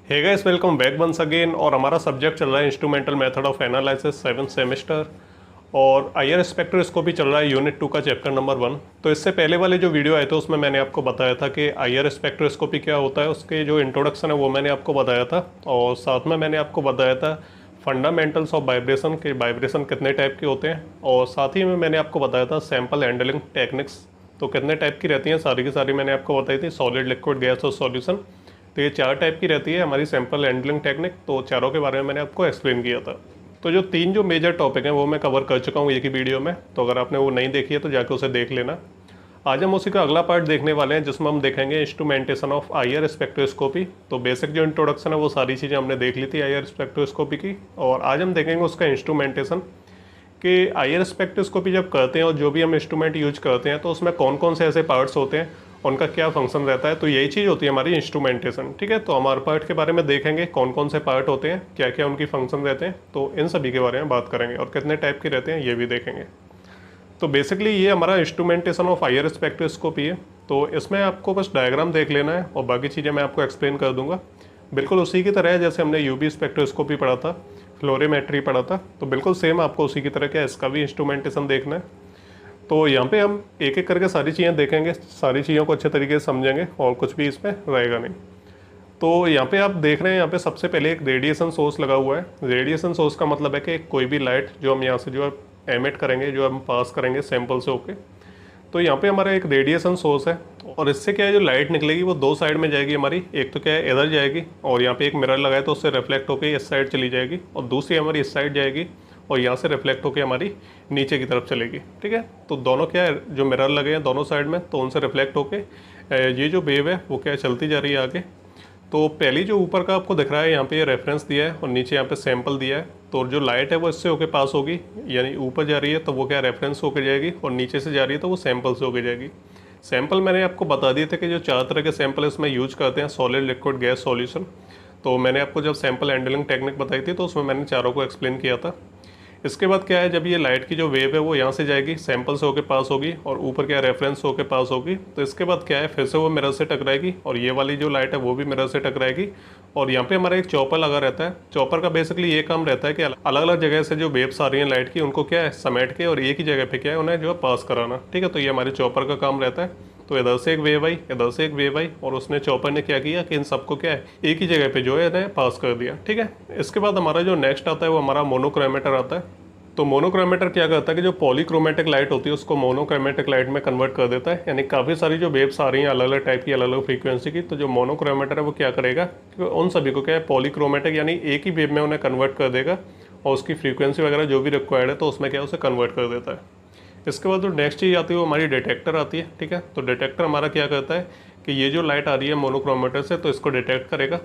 हे guys, welcome back once again. और हमारा subject चल रहा है instrumental method of analysis 7th semester, और आईआर स्पेक्ट्रोस्कोपी चल रहा है यूनिट 2 का चैप्टर नंबर 1। तो इससे पहले वाले जो वीडियो आए थे उसमें मैंने आपको बताया था कि आईआर स्पेक्ट्रोस्कोपी क्या होता है, उसके जो इंट्रोडक्शन है वो मैंने आपको बताया था। और साथ में मैंने आपको बताया था फंडामेंटल्स ऑफ वाइब्रेशन के, वाइब्रेशन कितने टाइप के होते हैं। और साथ ही में मैंने आपको बताया था सैम्पल हैंडलिंग टेक्निक्स तो कितने टाइप की रहती हैं, सारी की सारी मैंने आपको बताई थी, सॉलिड, लिक्विड, गैस और सॉल्यूशन। तो ये 4 टाइप की रहती है हमारी सैम्पल हैंडलिंग टेक्निक। तो चारों के बारे में मैंने आपको एक्सप्लेन किया था। तो जो 3 जो मेजर टॉपिक हैं वो मैं कवर कर चुका हूँ एक ही वीडियो में। तो अगर आपने वो नहीं देखी है तो जाके उसे देख लेना। आज हम उसी का अगला पार्ट देखने वाले हैं जिसमें हम देखेंगे इंस्ट्रूमेंटेशन ऑफ आईआर स्पेक्ट्रोस्कोपी। तो बेसिक जो इंट्रोडक्शन है वो सारी चीज़ें हमने देख ली थी आईआर स्पेक्ट्रोस्कोपी की, और आज हम देखेंगे उसका इंस्ट्रूमेंटेशन कि आईआर स्पेक्ट्रोस्कोपी जब करते हैं और जो भी हम इंस्ट्रूमेंट यूज करते हैं तो उसमें कौन कौन से ऐसे पार्ट्स होते हैं, उनका क्या फंक्शन रहता है। तो यही चीज़ होती है हमारी इंस्ट्रूमेंटेशन। ठीक है, तो हमारे पार्ट के बारे में देखेंगे कौन कौन से पार्ट होते हैं, क्या क्या उनकी फंक्शन रहते हैं, तो इन सभी के बारे में बात करेंगे और कितने टाइप के रहते हैं ये भी देखेंगे। तो बेसिकली ये हमारा इंस्ट्रूमेंटेशन ऑफ आईआर स्पेक्ट्रोस्कोपी है। तो इसमें आपको बस डायग्राम देख लेना है और बाकी चीज़ें मैं आपको एक्सप्लेन कर दूंगा। बिल्कुल उसी की तरह है जैसे हमने यूवी स्पेक्ट्रोस्कोपी पढ़ा था, फ्लोरीमेट्री पढ़ा था, तो बिल्कुल सेम आपको उसी की तरह क्या इसका भी इंस्ट्रूमेंटेशन देखना है। तो यहाँ पे हम एक एक करके सारी चीज़ें देखेंगे, सारी चीज़ों को अच्छे तरीके से समझेंगे और कुछ भी इसमें रहेगा नहीं। तो यहाँ पे आप देख रहे हैं, यहाँ पे सबसे पहले एक रेडिएशन सोर्स लगा हुआ है। रेडिएशन सोर्स का मतलब है कि कोई भी लाइट जो हम यहाँ से जो एमिट करेंगे, जो हम पास करेंगे सैंपल से होके, तो यहाँ पे हमारा एक रेडिएशन सोर्स है। और इससे क्या है, जो लाइट निकलेगी वो 2 साइड में जाएगी हमारी। एक तो क्या है, इधर जाएगी और यहाँ पे एक मिरर लगाए तो उससे रिफ्लेक्ट होकर इस साइड चली जाएगी, और दूसरी हमारी इस साइड जाएगी और यहाँ से रिफ्लेक्ट होकर हमारी नीचे की तरफ चलेगी। ठीक है, तो दोनों क्या है, जो मिरर लगे हैं दोनों साइड में, तो उनसे रिफ्लेक्ट होकर ये जो वेव है वो क्या है, चलती जा रही है आगे। तो पहली जो ऊपर का आपको दिख रहा है यहाँ पे ये रेफरेंस दिया है और नीचे यहाँ पे सैंपल दिया है। तो जो लाइट है वो इससे होके पास होगी, यानी ऊपर जा रही है तो वो क्या रेफरेंस होके जाएगी, और नीचे से जा रही है तो वो सैंपल से होके जाएगी। सैंपल मैंने आपको बता दिए थे कि जो 4 तरह के सैंपल इसमें यूज करते हैं, सॉलिड, लिक्विड, गैस, सॉल्यूशन। तो मैंने आपको जब सैंपल हैंडलिंग टेक्निक बताई थी तो उसमें मैंने चारों को एक्सप्लेन किया था। इसके बाद क्या है, जब ये लाइट की जो वेव है वो यहाँ से जाएगी, सैंपल से होके पास होगी, और ऊपर क्या रेफरेंस होके पास होगी। तो इसके बाद क्या है, फिर से वो मिरर से टकराएगी और ये वाली जो लाइट है वो भी मिरर से टकराएगी। और यहाँ पे हमारा एक चॉपर लगा रहता है। चॉपर का बेसिकली ये काम रहता है कि अलग अलग जगह से जो वेव्स आ रही हैं लाइट की, उनको क्या है समेट के और एक ही जगह पे क्या है उन्हें जो है पास कराना। ठीक है, तो ये हमारे चॉपर का काम रहता है। तो इधर से एक वेव आई, इधर से एक वेव आई, और उसने चॉपर ने क्या किया कि इन सबको क्या है एक ही जगह पे जो है इन्हें पास कर दिया। ठीक है, इसके बाद हमारा जो नेक्स्ट आता है वो हमारा मोनोक्रोमेटर आता है। तो मोनोक्रोमेटर क्या करता है कि जो पॉलीक्रोमेटिक लाइट होती है उसको मोनोक्रोमेटिक लाइट में कन्वर्ट कर देता है। यानी काफ़ी सारी जो वेव्स आ रही हैं अलग अलग टाइप की, अलग अलग फ्रीक्वेंसी की, तो जो मोनोक्रोमेटर है वो क्या करेगा कि उन सभी को क्या है पॉलीक्रोमेटिक यानी एक ही वेव में उन्हें कन्वर्ट कर देगा, और उसकी फ्रीक्वेंसी वगैरह जो भी रिक्वायर्ड है तो उसमें क्या है उसे कन्वर्ट कर देता है। इसके बाद जो नेक्स्ट चीज़ आती है वो हमारी डिटेक्टर आती है। ठीक है, तो डिटेक्टर हमारा क्या करता है कि ये जो लाइट आ रही है मोनोक्रोमेटर से तो इसको डिटेक्ट करेगा।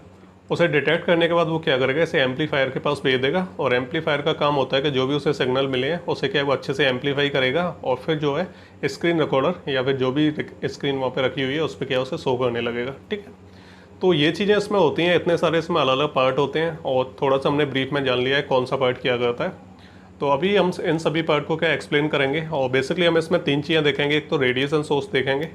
उसे डिटेक्ट करने के बाद वो क्या करेगा, इसे एम्पलीफायर के पास भेज देगा, और एम्पलीफायर का काम होता है कि जो भी उसे सिग्नल मिले हैं उसे क्या है वो अच्छे से एम्पलीफाई करेगा, और फिर जो है स्क्रीन रिकॉर्डर या फिर जो भी स्क्रीन वहाँ पे रखी हुई है उस पर क्या उसे शो करने लगेगा। ठीक है, तो ये चीज़ें इसमें होती हैं, इतने सारे इसमें अलग अलग पार्ट होते हैं, और थोड़ा सा हमने ब्रीफ में जान लिया है कौन सा पार्ट किया करता है। तो अभी हम इन सभी पार्ट को क्या एक्सप्लेन करेंगे, और बेसिकली हम इसमें 3 चीज़ें देखेंगे। एक तो रेडिएशन सोर्स देखेंगे,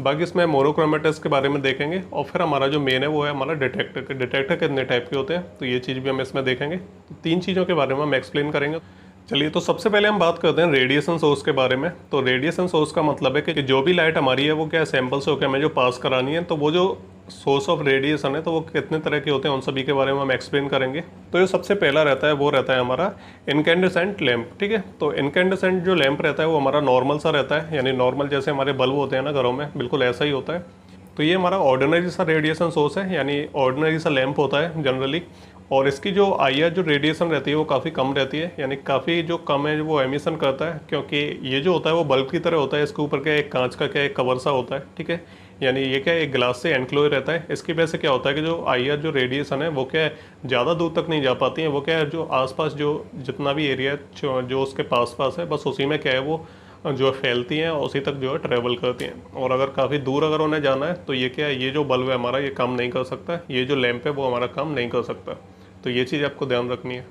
बाकी इसमें मोनोक्रोमेटर्स के बारे में देखेंगे, और फिर हमारा जो मेन है वो है हमारा डिटेक्टर। डिटेक्टर कितने टाइप के होते हैं तो ये चीज़ भी हम इसमें देखेंगे। तो 3 चीज़ों के बारे में हम एक्सप्लेन करेंगे। चलिए, तो सबसे पहले हम बात करते हैं रेडिएशन सोर्स के बारे में। तो रेडिएशन सोर्स का मतलब है कि जो भी लाइट हमारी है वो क्या सैंपल से होकर हमें जो पास करानी है, तो वो जो सोर्स ऑफ रेडिएशन है तो वो कितने तरह के होते हैं उन सभी के बारे में हम एक्सप्लेन करेंगे। तो जो सबसे पहला रहता है वो रहता है हमारा इनकैंडेसेंट लैंप। ठीक है, तो इनकैंडेसेंट जो लैंप रहता है वो हमारा नॉर्मल सा रहता है, यानी नॉर्मल जैसे हमारे बल्ब होते हैं ना घरों में, बिल्कुल ऐसा ही होता है। तो ये हमारा ऑर्डिनरी सा रेडिएशन सोर्स है, यानी ऑर्डिनरी सा लैंप होता है जनरली। और इसकी जो आईआर जो रेडिएशन रहती है वो काफ़ी कम रहती है, यानी काफ़ी जो कम है वो एमिशन करता है, क्योंकि ये जो होता है वो बल्ब की तरह होता है। इसके ऊपर क्या एक कांच का क्या एक कवर सा होता है। ठीक है, यानी ये क्या एक ग्लास से एनक्लोज रहता है। इसकी वजह से क्या होता है कि जो आईआर जो रेडिएशन है वो क्या है ज़्यादा दूर तक नहीं जा पाती है। वो क्या है जो आसपास जो जितना भी एरिया जो उसके पास है बस उसी में क्या है वो जो फैलती हैं और उसी तक जो है ट्रैवल करती हैं। और अगर काफ़ी दूर अगर उन्हें जाना है तो ये क्या है, ये जो बल्ब है हमारा ये काम नहीं कर सकता, ये जो लैंप है वो हमारा काम नहीं कर सकता। तो ये चीज़ आपको ध्यान रखनी है।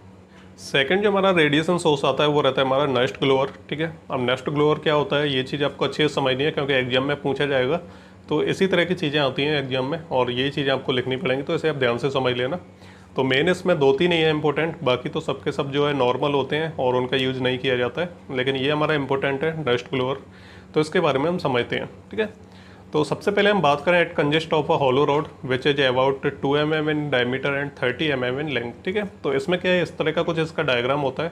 सेकंड जो हमारा रेडिएशन सोर्स आता है वो रहता है हमारा नेस्ट ग्लोअर। ठीक है, अब नेस्ट ग्लोअर क्या होता है ये चीज़ आपको अच्छे से समझनी है, क्योंकि एग्जाम में पूछा जाएगा। तो इसी तरह की चीज़ें आती हैं एग्जाम में और यही चीज़ें आपको लिखनी पड़ेंगी, तो इसे आप ध्यान से समझ लेना। तो मेन इसमें 2-3 ही है इंपॉर्टेंट, बाकी तो सबके सब जो है नॉर्मल होते हैं और उनका यूज़ नहीं किया जाता है, लेकिन ये हमारा इंपॉर्टेंट है डस्ट ग्लोअर, तो इसके बारे में हम समझते हैं। ठीक है, तो सबसे पहले हम बात करें, it consist of a hollow rod which is about 2 mm in diameter and 30 mm in length. ठीक है, तो इसमें क्या है, इस तरह का कुछ इसका डायग्राम होता है।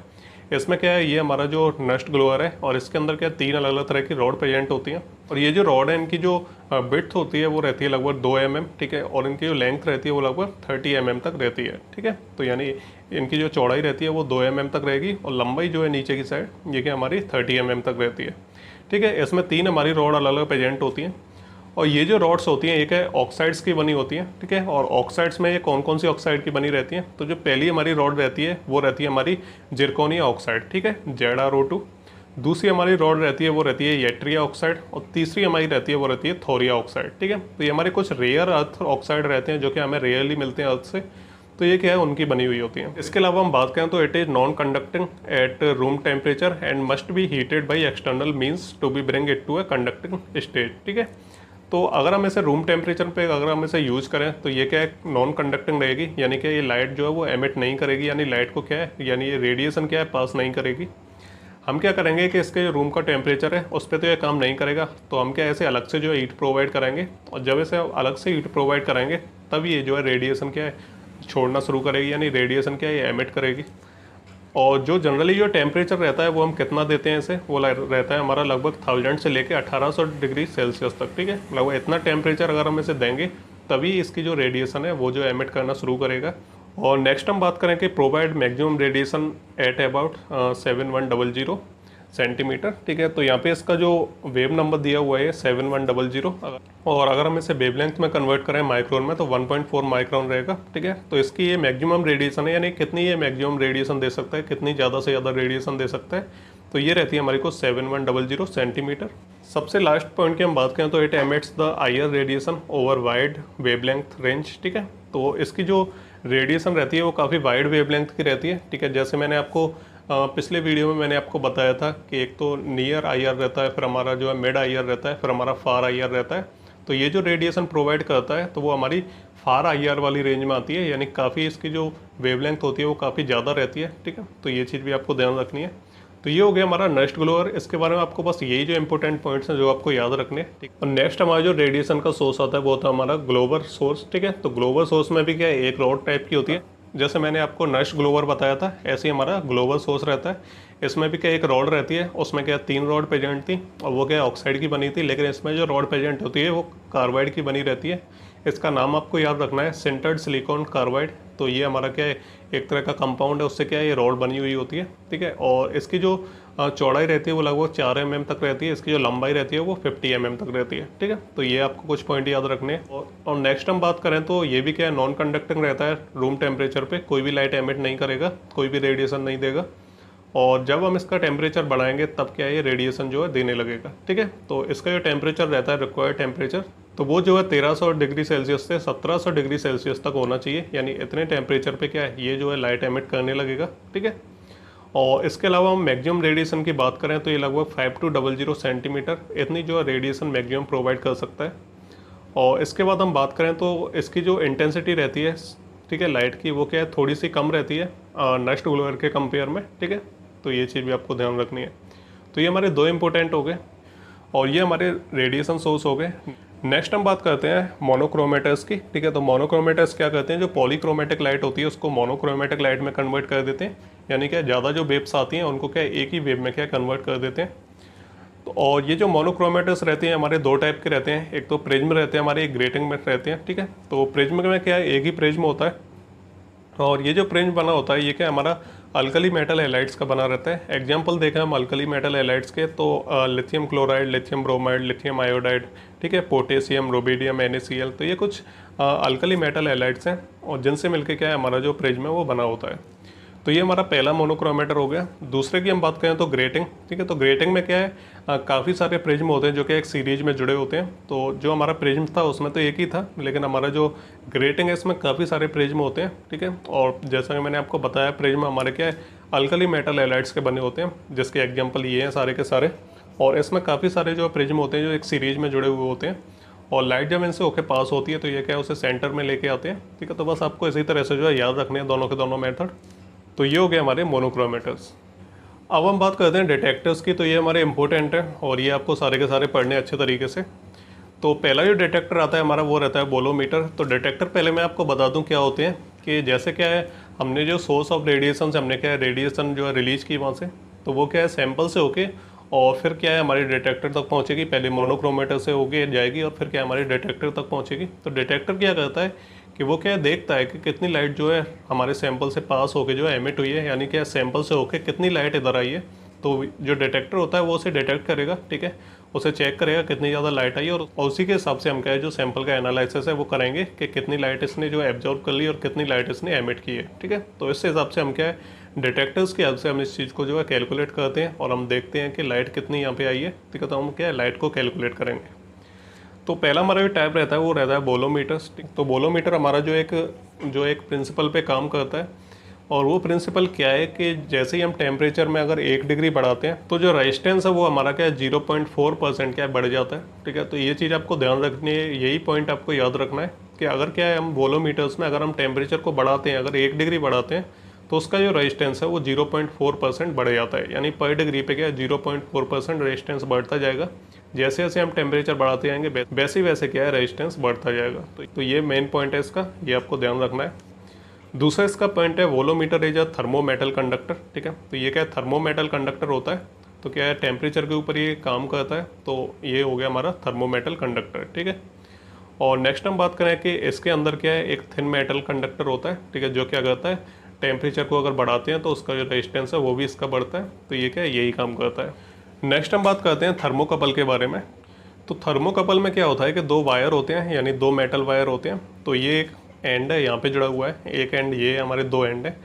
इसमें क्या है, ये हमारा जो नस्ट ग्लोअर है और इसके अंदर क्या 3 अलग अलग तरह की रॉड प्रेजेंट होती हैं, और ये जो रॉड है इनकी जो विड्थ होती है वो रहती है लगभग 2 mm। ठीक है, और इनकी जो लेंथ रहती है वो लगभग 30 mm तक रहती है। ठीक है, तो यानी इनकी जो चौड़ाई रहती है वो 2 mm तक रहेगी और लंबाई जो है नीचे की साइड ये क्या हमारी 30 mm तक रहती है। ठीक है, इसमें 3 हमारी रॉड अलग अलग प्रेजेंट होती हैं, और ये जो रॉड्स होती हैं एक है ऑक्साइड्स की बनी होती हैं। ठीक है, और ऑक्साइड्स में ये कौन कौन सी ऑक्साइड की बनी रहती हैं, तो जो पहली हमारी रॉड रहती है वो रहती है हमारी जिरकोनिया ऑक्साइड। ठीक है, ZrO2। दूसरी हमारी रॉड रहती है वो रहती है येट्रिया ऑक्साइड, और तीसरी हमारी रहती है वो रहती है थोरिया ऑक्साइड। ठीक है, तो ये हमारे कुछ रेयर अर्थ ऑक्साइड रहते हैं जो कि हमें रेयरली मिलते हैं अर्थ से, तो ये क्या है उनकी बनी हुई होती हैं। इसके अलावा हम बात करें तो it is non conducting at room temperature and must be heated by external means to be bring it to a conducting state. ठीक है, तो अगर हम इसे रूम टेम्परेचर पे अगर हम इसे यूज़ करें तो ये क्या है, नॉन कंडक्टिंग रहेगी, यानी कि ये लाइट जो है वो एमिट नहीं करेगी, यानी लाइट को क्या है, यानी ये रेडिएशन क्या है पास नहीं करेगी। हम क्या करेंगे कि इसके जो रूम का टेम्परेचर है उस पर तो ये काम नहीं करेगा, तो हम क्या ऐसे अलग से जो है हीट प्रोवाइड कराएंगे, और जब इसे अलग से हीट प्रोवाइड कराएंगे तब ये जो है रेडिएशन क्या है छोड़ना शुरू करेगी, यानी रेडिएशन क्या है ये एमिट करेगी। और जो जनरली जो टेम्परेचर रहता है वो हम कितना देते हैं इसे, वो रहता है हमारा लगभग 1000 से लेके 1800 डिग्री सेल्सियस तक। ठीक है, लगभग इतना टेम्परेचर अगर हम इसे देंगे तभी इसकी जो रेडिएशन है वो जो एमिट करना शुरू करेगा। और नेक्स्ट हम बात करें कि provide maximum radiation at about 7100 centimetre. ठीक है, तो यहाँ पे इसका जो वेव नंबर दिया हुआ है 7100, और अगर हम इसे वेवलेंथ में कन्वर्ट करें माइक्रोन में तो 1.4 माइक्रोन रहेगा। ठीक है, तो इसकी ये मैक्सिमम रेडिएशन है, यानी कितनी ये मैक्सिमम रेडिएशन दे सकता है, कितनी ज़्यादा से ज़्यादा रेडिएशन दे सकता है, तो ये रहती है हमारे को 7100 सेंटीमीटर। सबसे लास्ट पॉइंट की हम बात करें तो it emits the higher radiation over wide wavelength range. ठीक है, तो इसकी जो रेडिएशन रहती है वो काफ़ी वाइड वेवलेंथ की रहती है। ठीक है, जैसे मैंने आपको पिछले वीडियो में मैंने आपको बताया था कि एक तो नियर IR रहता है, फिर हमारा जो है मिड IR रहता है, फिर हमारा फार IR रहता है। तो ये जो रेडिएशन प्रोवाइड करता है तो वो हमारी फार IR वाली रेंज में आती है, यानी काफ़ी इसकी जो वेवलेंथ होती है वो काफ़ी ज़्यादा रहती है। ठीक है, तो ये चीज़ भी आपको ध्यान रखनी है। तो ये हो गया हमारा नस्ट ग्लोअर, इसके बारे में आपको बस यही जो इंपॉर्टेंट पॉइंट्स हैं जो आपको याद रखने हैं। ठीक, और नेक्स्ट हमारा जो रेडिएशन का सोर्स आता है वो होता है हमारा ग्लोबल सोर्स। ठीक है, तो ग्लोबल सोर्स में भी क्या है, एक रॉड टाइप की होती है, जैसे मैंने आपको नस्ट ग्लोवर बताया था ऐसे ही हमारा ग्लोबल सोर्स रहता है। इसमें भी क्या एक रॉड रहती है, उसमें क्या 3 रॉड प्रेजेंट थी और वो क्या ऑक्साइड की बनी थी, लेकिन इसमें जो रॉड प्रेजेंट होती है वो कार्बाइड की बनी रहती है। इसका नाम आपको याद रखना है सिंटर्ड सिलिकॉन कार्बाइड। तो ये हमारा क्या है एक तरह का कंपाउंड है, उससे क्या है ये रॉड बनी हुई होती है। ठीक है, और इसकी जो चौड़ाई रहती है वो लगभग 4 mm तक रहती है, इसकी जो लंबाई रहती है वो 50 mm तक रहती है। ठीक है, तो ये आपको कुछ पॉइंट याद रखने हैं। और नेक्स्ट हम बात करें तो ये भी क्या है नॉन कंडक्टिंग रहता है, रूम टेम्परेचर पे कोई भी लाइट एमिट नहीं करेगा, कोई भी रेडिएशन नहीं देगा, और जब हम इसका टेम्परेचर बढ़ाएंगे तब क्या है ये रेडिएशन जो है देने लगेगा। ठीक है, तो इसका जो टेम्परेचर रहता है रिक्वायर्ड टेम्परेचर तो वो जो है 1300 डिग्री सेल्सियस से 1700 डिग्री सेल्सियस तक होना चाहिए, यानी इतने टेम्परेचर पे क्या है ये जो है लाइट एमिट करने लगेगा। ठीक है, और इसके अलावा हम मैक्सिमम रेडिएशन की बात करें तो ये लगभग 5200 सेंटीमीटर इतनी जो है रेडिएशन मैक्सिमम प्रोवाइड कर सकता है। और इसके बाद हम बात करें तो इसकी जो इंटेंसिटी रहती है, ठीक है, लाइट की, वो क्या है थोड़ी सी कम रहती है नस्ट ग्लोअर के कंपेयर में। ठीक है, तो ये चीज़ भी आपको ध्यान रखनी है। तो ये हमारे 2 इंपॉर्टेंट हो गए और ये हमारे रेडिएशन सोर्स हो गए। नेक्स्ट हम बात करते हैं मोनोक्रोमेटर्स की। ठीक है, तो मोनोक्रोमेटर्स क्या करते हैं, जो पॉलीक्रोमेटिक लाइट होती है उसको मोनोक्रोमेटिक लाइट में कन्वर्ट कर देते हैं, यानी क्या ज़्यादा जो वेव्स आती हैं उनको क्या एक ही वेव में क्या कन्वर्ट कर देते हैं। तो और ये जो मोनोक्रोमेटर्स रहते हैं हमारे 2 टाइप के रहते हैं, एक तो प्रिज्म रहते हैं हमारे, एक ग्रेटिंग में रहते हैं। ठीक है, तो प्रिज्म में क्या है एक ही प्रिज्म होता है, और ये जो प्रिज्म बना होता है ये क्या हमारा अल्कली मेटल हैलाइड्स का बना रहता है। एग्जाम्पल देखें हम अल्कली मेटल हैलाइड्स के तो lithium chloride, lithium bromide, lithium iodide, ठीक है, पोटेशियम, रुबिडियम, NaCl, तो ये कुछ अल्कली मेटल हैलाइड्स हैं और जिनसे मिलके क्या है हमारा जो प्रिज्म है वो बना होता है। तो ये हमारा पहला मोनोक्रोमेटर हो गया। दूसरे की हम बात करें तो ग्रेटिंग। ठीक है, तो ग्रेटिंग में क्या है काफ़ी सारे प्रिज्म होते हैं जो कि एक सीरीज में जुड़े होते हैं। तो जो हमारा प्रिज्म था उसमें तो एक ही था, लेकिन हमारा जो ग्रेटिंग है इसमें काफ़ी सारे प्रिज्म होते हैं। ठीक है, और जैसा कि मैंने आपको बताया प्रिज्म हमारे क्या है अल्कली मेटल हैलाइड्स के बने होते हैं, जिसके एग्जाम्पल ये हैं सारे के सारे। और इसमें काफ़ी सारे जो प्रिज्म होते हैं जो एक सीरीज में जुड़े हुए होते हैं, और लाइट जब इनसे होके पास होती है तो ये क्या है उसे सेंटर में लेके आते हैं, ठीक है। तो बस आपको इसी तरह से जो है याद रखने हैं दोनों के दोनों मेथड। तो ये हो गया हमारे मोनोक्रोमेटर्स। अब हम बात करते हैं डिटेक्टर्स की। तो ये हमारे इंपॉर्टेंट है और ये आपको सारे के सारे पढ़ने अच्छे तरीके से। तो पहला जो डिटेक्टर आता है हमारा वो रहता है बोलोमीटर। तो डिटेक्टर पहले मैं आपको बता दूं क्या होते हैं, कि जैसे क्या है हमने जो सोर्स ऑफ रेडिएशन से हमने क्या है रेडिएशन जो है रिलीज की वहाँ से, तो वो क्या है सैंपल से होके और फिर क्या है हमारे डिटेक्टर तक पहुँचेगी। पहले मोनोक्रोमेटर से होके जाएगी और फिर क्या हमारे डिटेक्टर तक पहुँचेगी। तो डिटेक्टर क्या करता है कि वो क्या देखता है कि कितनी लाइट जो है हमारे सैंपल से पास होके जो है एमिट हुई है, यानी क्या सैंपल से होके कितनी लाइट इधर आई है। तो जो डिटेक्टर होता है वो उसे डिटेक्ट करेगा, ठीक है, उसे चेक करेगा कितनी ज़्यादा लाइट आई और उसी के हिसाब से हम क्या है जो सैंपल का एनालिसिस है वो करेंगे कि कितनी लाइट इसने जो एब्जॉर्ब कर ली और कितनी लाइट इसने एमिट की है, ठीक है। तो इस हिसाब से हम क्या है डिटेक्टर्स की हेल्प से हम इस चीज़ को जो है कैलकुलेट करते हैं और हम देखते हैं कि लाइट कितनी यहाँ पे आई है, ठीक है। तो हम क्या है लाइट को कैलकुलेट करेंगे। तो पहला हमारा जो टाइप रहता है वो रहता है बोलोमीटर्स। तो बोलोमीटर हमारा जो एक प्रिंसिपल पे काम करता है और वो प्रिंसिपल क्या है कि जैसे ही हम टेम्परेचर में अगर 1 डिग्री बढ़ाते हैं तो जो रेजिस्टेंस है वो हमारा क्या है 0.4% क्या बढ़ जाता है, ठीक है। तो ये चीज़ आपको ध्यान रखनी है, यही पॉइंट आपको याद रखना है कि अगर क्या है हम बोलोमीटर्स में अगर हम टेम्परेचर को बढ़ाते हैं, अगर 1 डिग्री बढ़ाते हैं तो उसका जो रेजिस्टेंस है वो 0.4% बढ़ जाता है। यानी पर डिग्री पे क्या है 0.4% रेजिस्टेंस बढ़ता जाएगा। जैसे जैसे हम टेम्परेचर बढ़ाते जाएंगे वैसे वैसे क्या है रेजिस्टेंस बढ़ता जाएगा। तो ये मेन पॉइंट है इसका, ये आपको ध्यान रखना है। दूसरा इसका पॉइंट है वोलोमीटर इज अ थर्मोमेटल कंडक्टर, ठीक है। तो ये क्या है थर्मोमेटल कंडक्टर होता है, तो क्या है टेम्परेचर के ऊपर ये काम करता है। तो ये हो गया हमारा थर्मोमेटल कंडक्टर, ठीक है। और नेक्स्ट हम बात करें कि इसके अंदर क्या है एक थिन मेटल कंडक्टर होता है, ठीक है, जो क्या करता है टेम्परेचर को अगर बढ़ाते हैं तो उसका जो रेजिस्टेंस है वो भी इसका बढ़ता है। तो ये क्या है यही काम करता है। नेक्स्ट हम बात करते हैं थर्मोकपल के बारे में। तो थर्मोकपल में क्या होता है कि 2 वायर होते हैं, यानी 2 मेटल वायर होते हैं। तो ये एक एंड है यहाँ पे जुड़ा हुआ है, एक एंड ये हमारे 2 एंड है।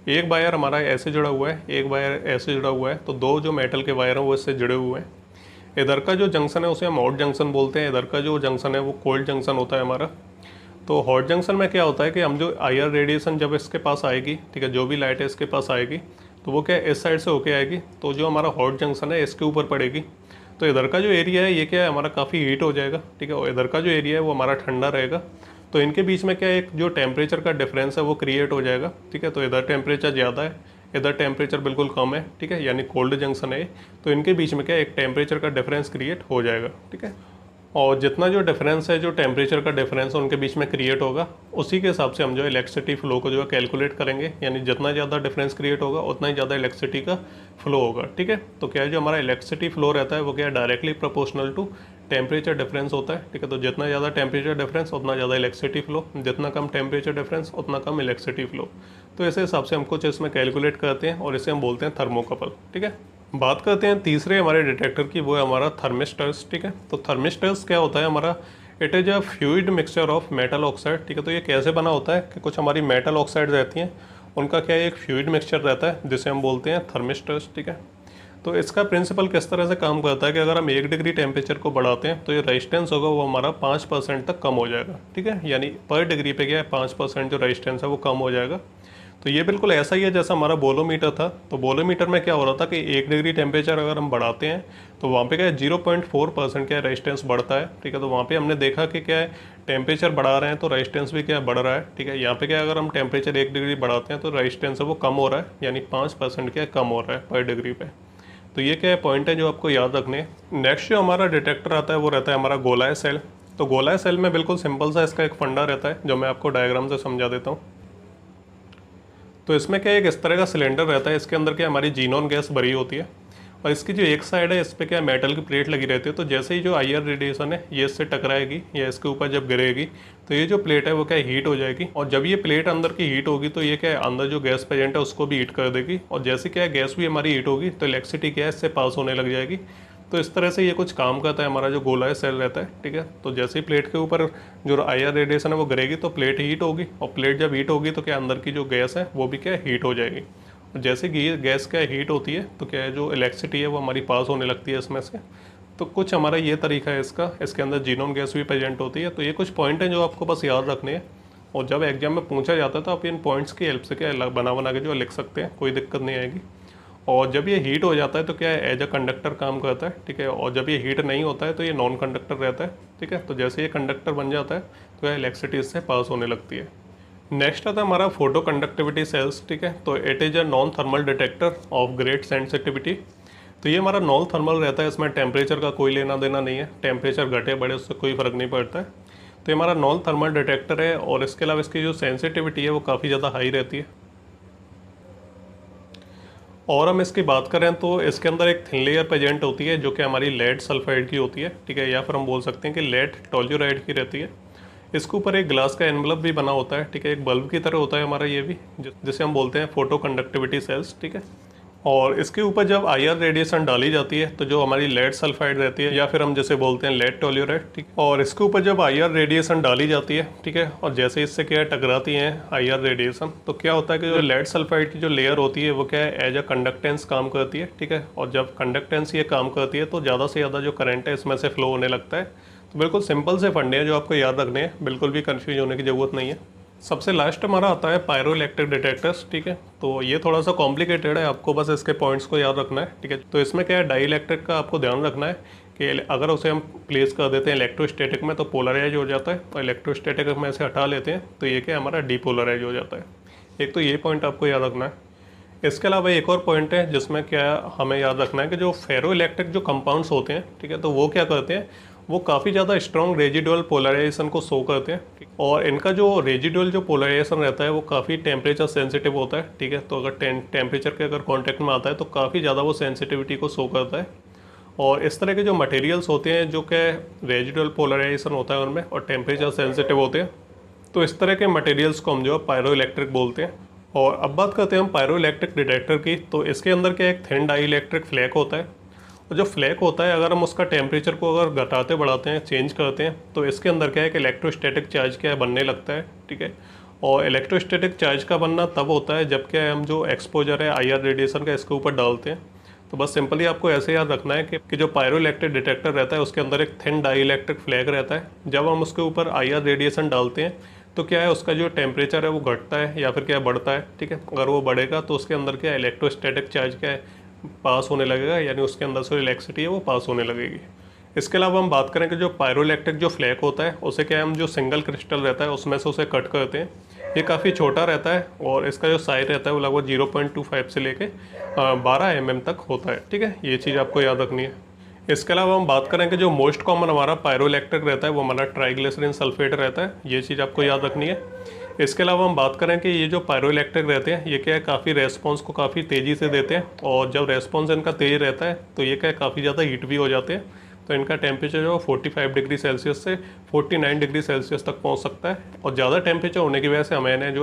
एक वायर हमारा ऐसे जुड़ा हुआ है, एक वायर ऐसे जुड़ा हुआ है। तो 2 जो मेटल के वायर हैं वो इससे जुड़े हुए हैं। इधर का जो जंक्शन है उसे हम हॉट जंक्शन बोलते हैं, इधर का जो जंक्शन है वो कोल्ड जंक्शन होता है हमारा। तो हॉट जंक्शन में क्या होता है कि हम जो आईआर रेडिएशन जब इसके पास आएगी, ठीक है, जो भी लाइट है इसके पास आएगी तो वो क्या इस साइड से होके आएगी, तो जो हमारा हॉट जंक्शन है इसके ऊपर पड़ेगी। तो इधर का जो एरिया है ये क्या है हमारा काफ़ी हीट हो जाएगा, ठीक है, और इधर का जो एरिया है वो हमारा ठंडा रहेगा। तो इनके बीच में क्या एक जो टेम्परेचर का डिफरेंस है वो क्रिएट हो जाएगा, ठीक है। तो इधर टेम्परेचर ज़्यादा है, इधर टेम्परेचर बिल्कुल कम है, ठीक है, यानी कोल्ड जंक्शन है। तो इनके बीच में क्या एक टेम्परेचर का डिफरेंस क्रिएट हो जाएगा, ठीक है। और जितना जो डिफरेंस है जो टेम्परेचर का डिफरेंस है उनके बीच में क्रिएट होगा, उसी के हिसाब से हम जो इलेक्ट्रिसिटी फ्लो को जो है कैलकुलेट करेंगे। यानी जितना ज़्यादा डिफरेंस क्रिएट होगा उतना ही ज़्यादा इलेक्ट्रिसिटी का फ्लो होगा, ठीक है। तो क्या है जो हमारा इलेक्ट्रिसिटी फ्लो रहता है वो क्या है directly proportional to temperature difference होता है, ठीक है। तो जितना ज़्यादा टेम्परेचर डिफरेंस उतना ज़्यादा इलेक्ट्रिसिटी फ्लो, जितना कम टेम्परेचर डिफरेंस उतना कम इलेक्ट्रिसिटी फ्लो। तो इस हिसाब से हम कुछ इसमें कैलकुलेट करते हैं और इसे हम बोलते हैं थर्मोकपल, ठीक है। बात करते हैं तीसरे हमारे डिटेक्टर की, वो है हमारा थर्मिस्टर्स, ठीक है। तो थर्मिस्टर्स क्या होता है हमारा, it is a fluid mixture of metal oxide, ठीक है। तो ये कैसे बना होता है कि कुछ हमारी मेटल ऑक्साइड रहती हैं, उनका क्या है एक फ्लूइड मिक्सचर रहता है जिसे हम बोलते हैं थर्मिस्टर्स, ठीक है। तो इसका प्रिंसिपल किस तरह से काम करता है कि अगर हम 1 डिग्री टेम्परेचर को बढ़ाते हैं तो ये रेजिस्टेंस होगा वो हमारा 5% तक कम हो जाएगा, ठीक है। यानी पर डिग्री पे क्या है 5% जो रेजिस्टेंस है वो कम हो जाएगा। तो ये बिल्कुल ऐसा ही है जैसा हमारा बोलोमीटर था। तो बोलोमीटर में क्या हो रहा था कि 1 डिग्री टेम्परेचर अगर हम बढ़ाते हैं तो वहाँ पे क्या है 0.4% क्या रेजिस्टेंस बढ़ता है, ठीक है। तो वहाँ पे हमने देखा कि क्या है टेम्परेचर बढ़ा रहे हैं तो रेजिस्टेंस भी क्या है बढ़ रहा है, ठीक है। यहाँ पे क्या अगर हम टेम्परेचर 1 डिग्री बढ़ाते हैं तो रेजिस्टेंस है वो कम हो रहा है, यानी 5% क्या कम हो रहा है पर डिग्री पे। तो ये क्या है पॉइंट है जो आपको याद रखने हैं। नेक्स्ट जो हमारा डिटेक्टर आता है वो रहता है हमारा गोलाय सेल। तो गोलाय सेल में बिल्कुल सिंपल सा इसका एक फंडा रहता है जो मैं आपको डायग्राम से समझा देता हूँ। तो इसमें क्या एक इस तरह का सिलेंडर रहता है, इसके अंदर क्या हमारी जीनोन गैस भरी होती है और इसकी जो एक साइड है इस पर क्या मेटल की प्लेट लगी रहती है। तो जैसे ही जो आईआर रेडिएशन है ये इससे टकराएगी या इसके ऊपर जब गिरेगी तो ये जो प्लेट है वो क्या हीट हो जाएगी और जब ये प्लेट अंदर की हीट होगी तो ये क्या है अंदर जो गैस प्रेजेंट है उसको भी हीट कर देगी और जैसे क्या है गैस भी हमारी हीट होगी तो इलेक्ट्रिसिटी क्या है इससे पास होने लग जाएगी। तो इस तरह से ये कुछ काम करता है हमारा जो गोलाय सेल रहता है, ठीक है। तो जैसे ही प्लेट के ऊपर जो आईआर रेडिएशन है वो गिरेगी तो प्लेट हीट होगी और प्लेट जब हीट होगी तो क्या अंदर की जो गैस है वो भी क्या हीट हो जाएगी और जैसे गैस क्या हीट होती है तो क्या है जो इलेक्ट्रिसिटी है वो हमारी पास होने लगती है इसमें से। तो कुछ हमारा ये तरीका है इसका, इसके अंदर जीनोन गैस भी प्रेजेंट होती है। तो ये कुछ पॉइंट हैं जो आपको बस याद रखने हैं और जब एग्जाम में पूछा जाता है तो आप इन पॉइंट्स की हेल्प से क्या बना के जो लिख सकते हैं, कोई दिक्कत नहीं आएगी। और जब ये हीट हो जाता है तो क्या है, एज अ कंडक्टर काम करता है, ठीक है। और जब ये हीट नहीं होता है तो ये नॉन कंडक्टर रहता है, ठीक है। तो जैसे ये कंडक्टर बन जाता है तो यह इलेक्ट्रिसिटी इससे पास होने लगती है। नेक्स्ट आता है हमारा फोटो कंडक्टिविटी सेल्स, ठीक है। तो it is a non thermal detector of great sensitivity. तो ये हमारा नॉन थर्मल रहता है, इसमें टेम्परेचर का कोई लेना देना नहीं है, टेम्परेचर घटे बढ़े उससे कोई फ़र्क नहीं पड़ता है। तो ये हमारा नॉन थर्मल डिटेक्टर है और इसके अलावा इसकी जो सेंसिटिविटी है वो काफ़ी ज़्यादा हाई रहती है। और हम इसकी बात करें तो इसके अंदर एक थिन लेयर प्रेजेंट होती है जो कि हमारी लेड सल्फाइड की होती है, ठीक है। या फिर हम बोल सकते हैं कि लेड टोल्यूराइड की रहती है। इसके ऊपर एक ग्लास का एनवलप भी बना होता है, ठीक है। एक बल्ब की तरह होता है हमारा ये भी, जिसे हम बोलते हैं फोटो कंडक्टिविटी सेल्स, ठीक है। और इसके ऊपर जब आईआर रेडिएशन डाली जाती है तो जो हमारी लेड सल्फाइड रहती है या फिर हम जैसे बोलते हैं लेड टोल्यूराइड, ठीक। और इसके ऊपर जब आईआर रेडिएशन डाली जाती है, ठीक है, और जैसे इससे क्या टकराती हैं आईआर रेडिएशन, तो क्या होता है कि जो लेड सल्फाइड की जो लेयर होती है वो क्या है, एज अ कंडक्टेंस काम करती है, ठीक है। और जब कंडक्टेंस ये काम करती है तो ज़्यादा से ज़्यादा जो करंट है इसमें से फ्लो होने लगता है। तो बिल्कुल सिंपल से फंडे हैं जो आपको याद रखने हैं, बिल्कुल भी कन्फ्यूज होने की ज़रूरत नहीं है। सबसे लास्ट हमारा आता है पायरो इलेक्ट्रिक डिटेक्टर्स, ठीक है। तो ये थोड़ा सा कॉम्प्लिकेटेड है, आपको बस इसके पॉइंट्स को याद रखना है, ठीक है। तो इसमें क्या है, डाई इलेक्ट्रिक का आपको ध्यान रखना है कि अगर उसे हम प्लेस कर देते हैं इलेक्ट्रोस्टैटिक में तो पोलराइज हो जाता है, और इलेक्ट्रोस्टैटिक में से हटा लेते हैं तो ये क्या हमारा डीपोलराइज हो जाता है। एक तो ये पॉइंट आपको याद रखना है। इसके अलावा एक और पॉइंट है जिसमें क्या हमें याद रखना है कि जो फेरो इलेक्ट्रिक जो कंपाउंड्स होते हैं, ठीक है, तो वो क्या करते हैं, वो काफ़ी ज़्यादा स्ट्रॉन्ग रेजिडुअल पोलराइजेशन को शो करते हैं। और इनका जो रेजिडुअल जो पोलराइजेशन रहता है वो काफ़ी टेम्परेचर सेंसिटिव होता है, ठीक है। तो अगर टेम्परेचर के अगर कांटेक्ट में आता है तो काफ़ी ज़्यादा वो सेंसिटिविटी को शो करता है। और इस तरह के जो मटेरियल्स होते हैं जो कि रेजिडुअल पोलराइजेशन होता है उनमें और टेम्परेचर सेंसिटिव होते हैं, तो इस तरह के मटेरियल्स को हम जो पायरो इलेक्ट्रिक बोलते हैं। और अब बात करते हैं हम पायरो इलेक्ट्रिक डिटेक्टर की। तो इसके अंदर क्या एक थिन डाई इलेक्ट्रिक फ्लैक होता है, और जो फ्लैक होता है अगर हम उसका टेम्परेचर को अगर घटाते बढ़ाते हैं, चेंज करते हैं, तो इसके अंदर क्या है कि इलेक्ट्रोस्टैटिक चार्ज क्या है बनने लगता है, ठीक है। और इलेक्ट्रोस्टैटिक चार्ज का बनना तब होता है जब क्या है हम जो एक्सपोजर है आईआर रेडिएशन का इसके ऊपर डालते हैं। तो बस सिंपली आपको ऐसे याद रखना है कि जो पायरो इलेक्ट्रिक डिटेक्टर रहता है उसके अंदर एक थिन डाई इलेक्ट्रिक फ्लैक रहता है। जब हम उसके ऊपर आईआर रेडिएशन डालते हैं तो क्या है उसका जो टेम्परेचर है वो घटता है या फिर क्या बढ़ता है, ठीक है। अगर वो बढ़ेगा तो उसके अंदर क्या इलेक्ट्रोस्टैटिक चार्ज क्या है पास होने लगेगा, यानी उसके अंदर से इलेक्ट्रिसिटी है वो पास होने लगेगी। इसके अलावा हम बात करें कि जो पायरो इलेक्ट्रिक जो फ्लैक होता है उसे क्या है हम जो सिंगल क्रिस्टल रहता है उसमें से उसे कट करते हैं। ये काफ़ी छोटा रहता है और इसका जो साइज रहता है वो लगभग 0.25 से लेके 12 mm तक होता है, ठीक है। ये चीज़ आपको याद रखनी है। इसके अलावा हम बात करें कि जो मोस्ट कॉमन हमारा पायरो इलेक्ट्रिक रहता है वो हमारा ट्राइग्लिसरीन सल्फेट रहता है, ये चीज़ आपको याद रखनी है। इसके अलावा हम बात करें कि ये जो पायरो इलेक्ट्रिक रहते हैं ये क्या है काफ़ी रेस्पॉन्स को काफ़ी तेज़ी से देते हैं, और जब रेस्पॉन्स इनका तेज़ रहता है तो ये क्या है काफ़ी ज़्यादा हीट भी हो जाते हैं। तो इनका टेम्परेचर जो 45 डिग्री सेल्सियस से 49 डिग्री सेल्सियस तक पहुंच सकता है, और ज़्यादा टेम्परेचर होने की वजह से हमें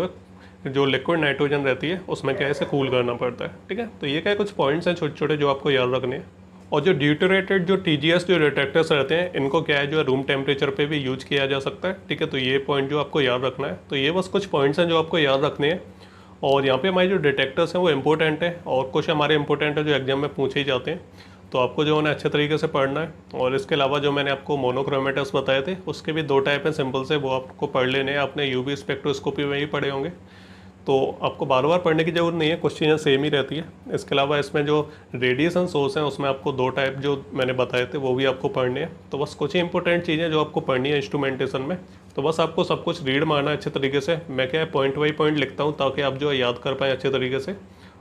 जो लिक्विड नाइट्रोजन रहती है उसमें क्या है इसे कूल करना पड़ता है, ठीक है। तो ये क्या कुछ पॉइंट्स हैं छोटे छोटे जो आपको याद रखने हैं। और जो ड्यूटरेटेड जो टीजीएस जो डिटेक्टर्स रहते हैं इनको क्या है जो रूम टेम्परेचर पे भी यूज किया जा सकता है, ठीक है। तो ये पॉइंट जो आपको याद रखना है। तो ये बस कुछ पॉइंट्स हैं जो आपको याद रखने हैं। और यहाँ पे हमारे जो डिटेक्टर्स हैं वो इंपॉर्टेंट है, और कुछ हमारे इंपॉर्टेंट है जो एग्जाम में पूछे ही जाते हैं, तो आपको जो है अच्छे तरीके से पढ़ना है। और इसके अलावा जो मैंने आपको मोनोक्रोमेटर्स बताए थे उसके भी 2 टाइप हैं सिंपल से, वो आपको पढ़ लेने हैं, आपने यूवी स्पेक्ट्रोस्कोपी में ही पढ़े होंगे, तो आपको बार बार पढ़ने की ज़रूरत नहीं है, कुछ चीज़ें सेम ही रहती है। इसके अलावा इसमें जो रेडिएशन सोर्स हैं उसमें आपको 2 टाइप जो मैंने बताए थे वो भी आपको पढ़ने हैं। तो बस कुछ ही इंपॉर्टेंट चीज़ें जो आपको पढ़नी है इंस्ट्रूमेंटेशन में, तो बस आपको सब कुछ रीड मारना है अच्छे तरीके से। मैं क्या है पॉइंट बाई पॉइंट लिखता हूँ ताकि आप जो याद कर पाएँ अच्छे तरीके से,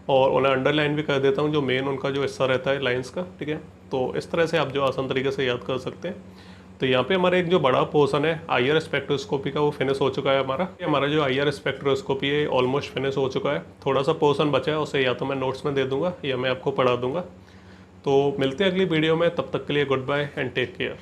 और उन्हें अंडरलाइन भी कर देता हूँ जो मेन उनका जो हिस्सा रहता है लाइन्स का, ठीक है। तो इस तरह से आप जो आसान तरीके से याद कर सकते हैं। तो यहाँ पे हमारा एक जो बड़ा पोर्शन है आईआर स्पेक्ट्रोस्कोपी का वो फिनिश हो चुका है हमारा जो आईआर स्पेक्ट्रोस्कोपी है ऑलमोस्ट फिनिश हो चुका है। थोड़ा सा पोर्शन बचा है उसे या तो मैं नोट्स में दे दूंगा या मैं आपको पढ़ा दूंगा। तो मिलते हैं अगली वीडियो में, तब तक के लिए good bye and take care.